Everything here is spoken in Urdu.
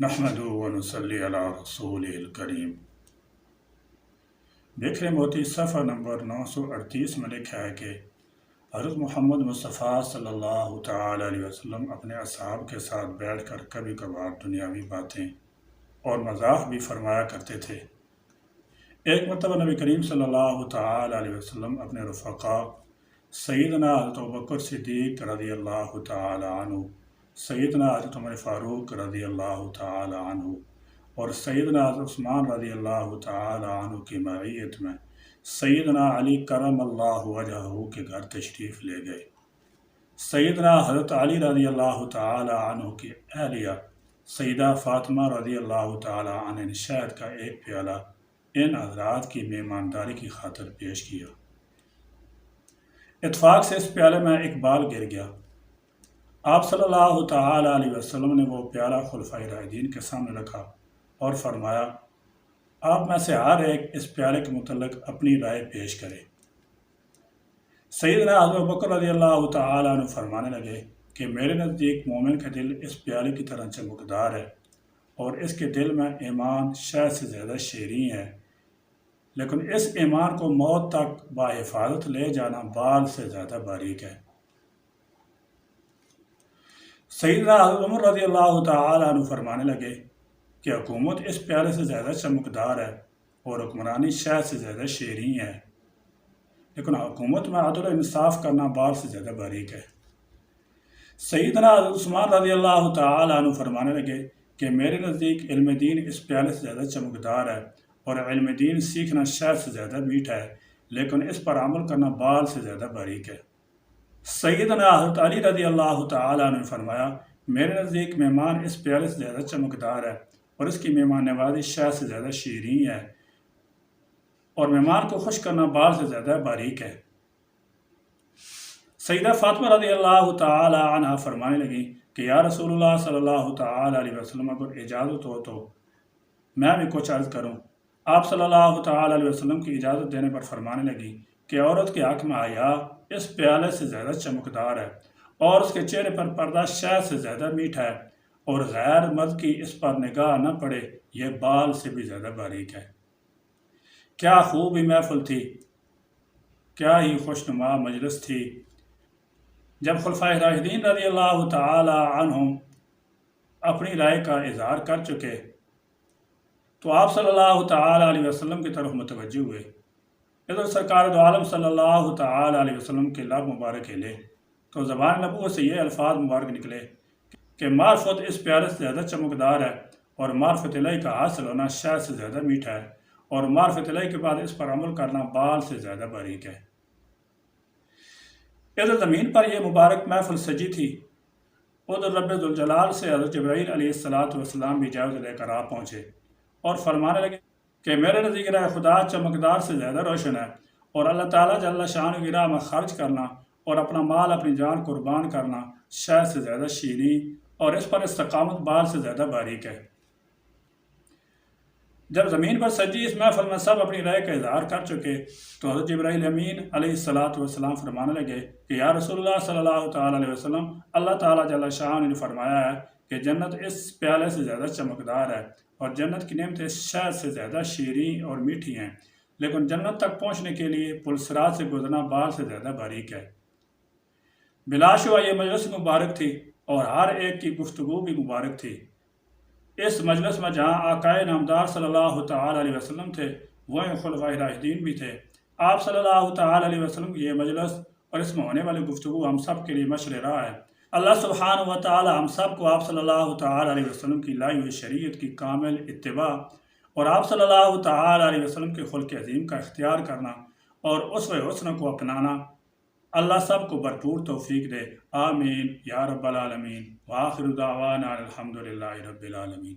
نحمدہ و نصلی علی رسول الکریم۔ بکھرے موتی صفحہ نمبر 938 میں لکھا ہے کہ حضرت محمد مصطفیٰ صلی اللہ تعالی علیہ وسلم اپنے اصحاب کے ساتھ بیٹھ کر کبھی کبھار دنیاوی باتیں اور مزاح بھی فرمایا کرتے تھے۔ ایک مرتبہ نبی کریم صلی اللہ تعالی علیہ وسلم اپنے رفقاء سیدنا حضرت ابوبکر صدیق رضی اللہ تعالی عنہ، سیدنا حضرت عمر فاروق رضی اللہ تعالی عنہ اور سیدنا حضرت عثمان رضی اللہ تعالی عنہ کی معیت میں سیدنا علی کرم اللہ وجہہ کے گھر تشریف لے گئے۔ سیدنا حضرت علی رضی اللہ تعالی عنہ کی اہلیہ سیدہ فاطمہ رضی اللہ تعالی عنہ نے شہد کا ایک پیالہ ان حضرات کی مہمانداری کی خاطر پیش کیا۔ اتفاق سے اس پیالے میں ایک بال گر گیا۔ آپ صلی اللہ تعالی علیہ وسلم نے وہ پیالہ خلفائے راشدین کے سامنے رکھا اور فرمایا، آپ میں سے ہر ایک اس پیالے کے متعلق اپنی رائے پیش کرے۔ سیدنا حضرت ابوبکر رضی اللہ تعالی عنہ فرمانے لگے کہ میرے نزدیک مومن کا دل اس پیالے کی طرح چمکدار ہے اور اس کے دل میں ایمان شہد سے زیادہ شیریں ہے، لیکن اس ایمان کو موت تک باحفاظت لے جانا بال سے زیادہ باریک ہے۔ سیدنا حضرت عمر رضی اللہ تعالی عنہ فرمانے لگے کہ حکومت اس پیالے سے زیادہ چمکدار ہے اور حکمرانی شہد سے زیادہ شیریں ہے، لیکن حکومت میں عدل و انصاف کرنا بال سے زیادہ باریک ہے۔ سیدنا حضرت عثمان رضی اللہ تعالی عنہ فرمانے لگے کہ میرے نزدیک علم دین اس پیالے سے زیادہ چمکدار ہے اور علم دین سیکھنا شہد سے زیادہ میٹھا ہے، لیکن اس پر عمل کرنا بال سے زیادہ باریک ہے۔ سیدنا حضرت علی رضی اللہ تعالی عنہ نے فرمایا، میرے نزدیک مہمان اس پیالے سے زیادہ چمکدار ہے اور اس کی مہمان نوازی شہد سے زیادہ شیریں ہے، اور مہمان کو خوش کرنا بال سے زیادہ باریک ہے۔ سیدہ فاطمہ رضی اللہ تعالی عنہ فرمانے لگیں کہ یا رسول اللہ صلی اللہ تعالی علیہ وسلم، اگر اجازت ہو تو میں بھی کچھ عرض کروں۔ آپ صلی اللہ تعالی علیہ وسلم کی اجازت دینے پر فرمانے لگی کہ عورت کے حق میں حیا اس پیالے سے زیادہ چمکدار ہے اور اس کے چہرے پر پردہ شہد سے زیادہ میٹھا ہے، اور غیر مرد کی اس پر نگاہ نہ پڑے یہ بال سے بھی زیادہ باریک ہے۔ کیا خوب ہی محفل تھی، کیا ہی خوشنما مجلس تھی۔ جب خلفائے راشدین رضی اللہ تعالی عنہم اپنی رائے کا اظہار کر چکے تو آپ صلی اللہ تعالی علیہ وسلم کی طرف متوجہ ہوئے۔ ادھر سرکار دو عالم صلی اللہ تعالی علیہ وسلم کے لب مبارک ہلے تو زبان نبوت سے یہ الفاظ مبارک نکلے کہ معرفت اس پیالے سے زیادہ چمکدار ہے اور معرفت الہی کا حاصل ہونا شہد سے زیادہ میٹھا ہے، اور معرفت الہی کے بعد اس پر عمل کرنا بال سے زیادہ باریک ہے۔ ادھر زمین پر یہ مبارک محفل سجی تھی، ادھر رب ذوالجلال سے حضرت جبرائیل علیہ السلام بھی اجازت لے کر آ پہنچے اور فرمانے لگے کہ میرے نزدیک راہ خدا چمکدار سے زیادہ روشن ہے، اور اللہ تعالیٰ جل شانہ کی راہ میں خرچ کرنا اور اپنا مال اپنی جان قربان کرنا شہد سے زیادہ شیریں اور اس پر استقامت بال سے زیادہ باریک ہے۔ جب زمین پر سجی اس محفل میں سب اپنی رائے کا اظہار کر چکے تو حضرت جبرائیل امین علیہ السلام فرمانے لگے کہ یا رسول اللہ صلی اللہ تعالی علیہ وسلم، اللہ تعالیٰ جل شانہ نے فرمایا ہے کہ جنت اس پیالے سے زیادہ چمکدار ہے اور جنت کی نعمتیں شہد سے زیادہ شیریں اور میٹھی ہیں، لیکن جنت تک پہنچنے کے لیے پل صراط سے گزرنا بال سے زیادہ باریک ہے۔ بلا شبہ یہ مجلس مبارک تھی اور ہر ایک کی گفتگو بھی مبارک تھی۔ اس مجلس میں جہاں آقائے نامدار صلی اللہ تعالی علیہ وسلم تھے، وہیں خلفائے راشدین بھی تھے۔ آپ صلی اللہ تعالی علیہ وسلم کی یہ مجلس اور اس میں ہونے والی گفتگو ہم سب کے لیے مشر راہ ہے۔ اللہ سبحانہ و تعالی ہم سب کو آپ صلی اللہ تعالی علیہ وسلم کی لائی ہوئی شریعت کی کامل اتباع اور آپ صلی اللہ تعالی علیہ وسلم کے خلق عظیم کا اختیار کرنا اور اسوہ حسنہ کو اپنانا اللہ سب کو بھرپور توفیق دے، آمین یا رب العالمین، وآخر دعوانا الحمدللہ رب العالمین۔